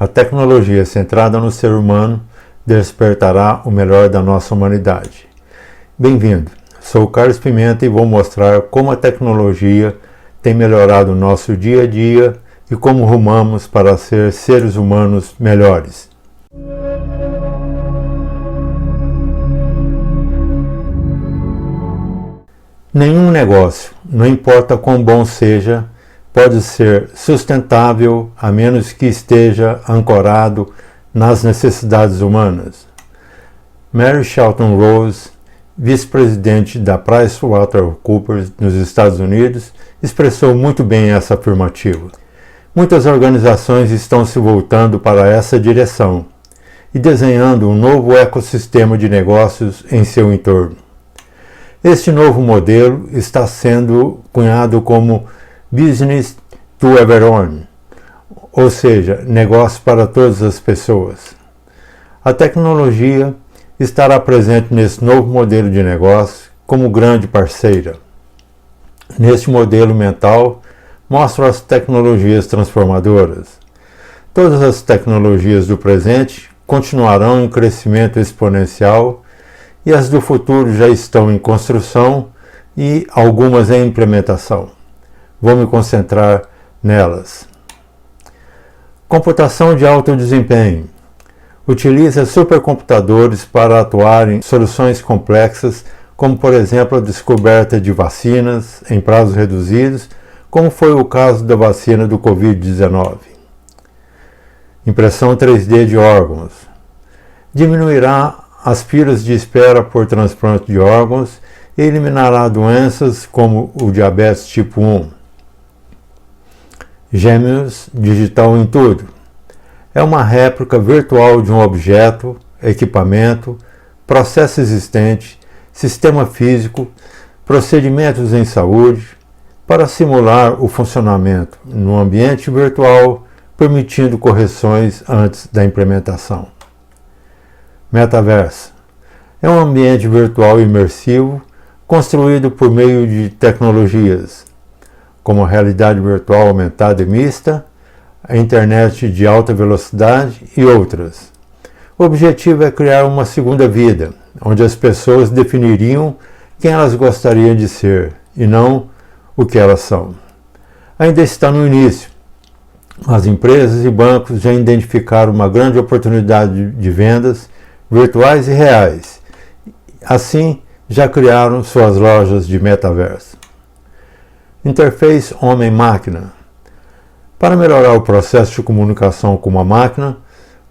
A tecnologia centrada no ser humano despertará o melhor da nossa humanidade. Bem-vindo, sou Carlos Pimenta e vou mostrar como a tecnologia tem melhorado o nosso dia a dia e como rumamos para ser seres humanos melhores. Nenhum negócio, não importa quão bom seja, pode ser sustentável a menos que esteja ancorado nas necessidades humanas. Mary Shelton Rose, vice-presidente da PricewaterhouseCoopers nos Estados Unidos, expressou muito bem essa afirmativa. Muitas organizações estão se voltando para essa direção e desenhando um novo ecossistema de negócios em seu entorno. Este novo modelo está sendo cunhado como Business to Everyone, ou seja, negócio para todas as pessoas. A tecnologia estará presente nesse novo modelo de negócio como grande parceira. Neste modelo mental, mostro as tecnologias transformadoras. Todas as tecnologias do presente continuarão em crescimento exponencial e as do futuro já estão em construção e algumas em implementação. Vou me concentrar nelas. Computação de alto desempenho. Utiliza supercomputadores para atuar em soluções complexas, como por exemplo a descoberta de vacinas em prazos reduzidos, como foi o caso da vacina do Covid-19. Impressão 3D de órgãos. Diminuirá as filas de espera por transplante de órgãos e eliminará doenças como o diabetes tipo 1. Gêmeos digital em tudo. É uma réplica virtual de um objeto, equipamento, processo existente, sistema físico, procedimentos em saúde, para simular o funcionamento no ambiente virtual, permitindo correções antes da implementação. Metaverso. É um ambiente virtual imersivo construído por meio de tecnologias como a realidade virtual aumentada e mista, a internet de alta velocidade e outras. O objetivo é criar uma segunda vida, onde as pessoas definiriam quem elas gostariam de ser e não o que elas são. Ainda está no início. As empresas e bancos já identificaram uma grande oportunidade de vendas virtuais e reais. Assim, já criaram suas lojas de metaverso. Interface homem-máquina. Para melhorar o processo de comunicação com uma máquina,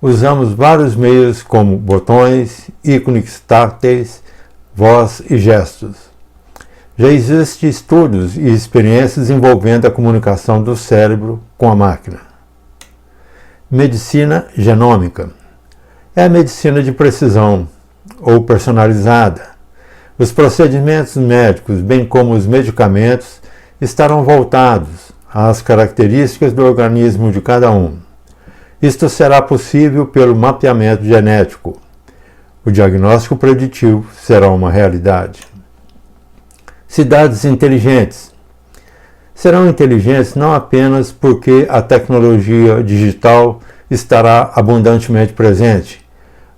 usamos vários meios como botões, ícones táteis, voz e gestos. Já existem estudos e experiências envolvendo a comunicação do cérebro com a máquina. Medicina genômica. É a medicina de precisão ou personalizada. Os procedimentos médicos, bem como os medicamentos, estarão voltados às características do organismo de cada um. Isto será possível pelo mapeamento genético. O diagnóstico preditivo será uma realidade. Cidades inteligentes. Serão inteligentes não apenas porque a tecnologia digital estará abundantemente presente,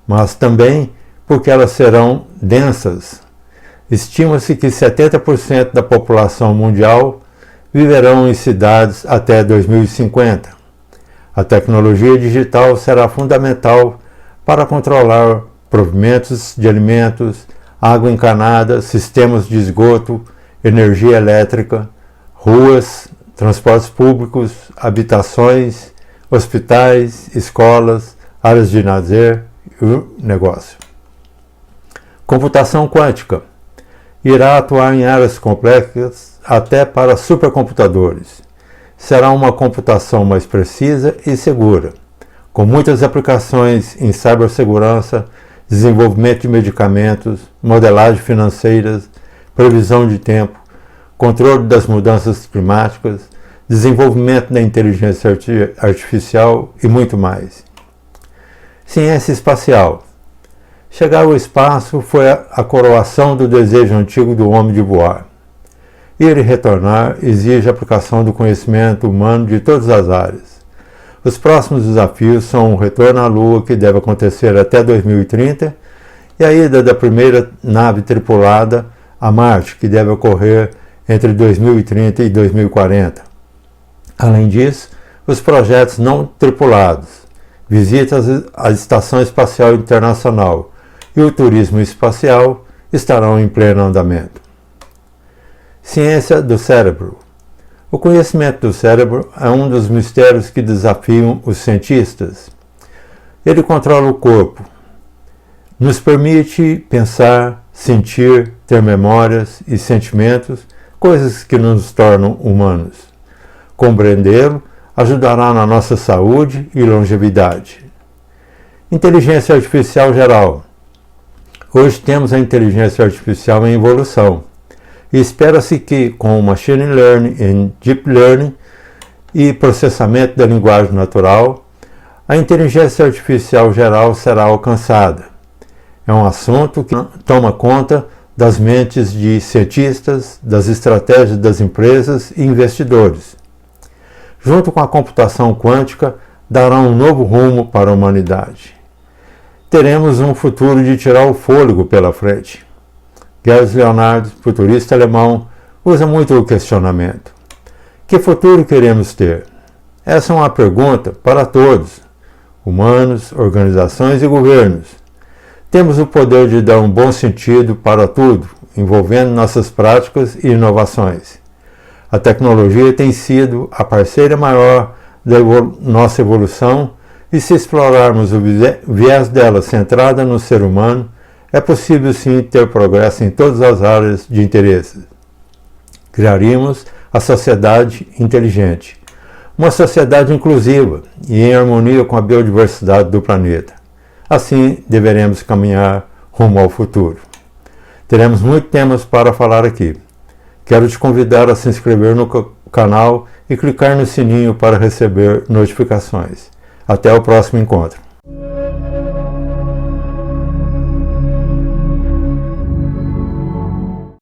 mas também porque elas serão densas. Estima-se que 70% da população mundial viverão em cidades até 2050. A tecnologia digital será fundamental para controlar provimentos de alimentos, água encanada, sistemas de esgoto, energia elétrica, ruas, transportes públicos, habitações, hospitais, escolas, áreas de lazer e negócio. Computação quântica. Irá atuar em áreas complexas até para supercomputadores. Será uma computação mais precisa e segura, com muitas aplicações em cibersegurança, desenvolvimento de medicamentos, modelagem financeiras, previsão de tempo, controle das mudanças climáticas, desenvolvimento da inteligência artificial e muito mais. Ciência espacial. Chegar ao espaço foi a coroação do desejo antigo do homem de voar. Ir e retornar exige a aplicação do conhecimento humano de todas as áreas. Os próximos desafios são o retorno à Lua, que deve acontecer até 2030, e a ida da primeira nave tripulada a Marte, que deve ocorrer entre 2030 e 2040. Além disso, os projetos não tripulados, visitas à Estação Espacial Internacional e o turismo espacial estarão em pleno andamento. Ciência do cérebro. O conhecimento do cérebro é um dos mistérios que desafiam os cientistas. Ele controla o corpo, nos permite pensar, sentir, ter memórias e sentimentos, coisas que nos tornam humanos. Compreendê-lo ajudará na nossa saúde e longevidade. Inteligência artificial geral. Hoje temos a inteligência artificial em evolução e espera-se que, com o machine learning e deep learning e processamento da linguagem natural, a inteligência artificial geral será alcançada. É um assunto que toma conta das mentes de cientistas, das estratégias das empresas e investidores. Junto com a computação quântica, dará um novo rumo para a humanidade. Teremos um futuro de tirar o fôlego pela frente. Gerd Leonhard, futurista alemão, usa muito o questionamento. Que futuro queremos ter? Essa é uma pergunta para todos, humanos, organizações e governos. Temos o poder de dar um bom sentido para tudo, envolvendo nossas práticas e inovações. A tecnologia tem sido a parceira maior da nossa evolução e, se explorarmos o viés dela centrada no ser humano, é possível sim ter progresso em todas as áreas de interesse. Criaríamos a sociedade inteligente, uma sociedade inclusiva e em harmonia com a biodiversidade do planeta. Assim, deveremos caminhar rumo ao futuro. Teremos muitos temas para falar aqui. Quero te convidar a se inscrever no canal e clicar no sininho para receber notificações. Até o próximo encontro.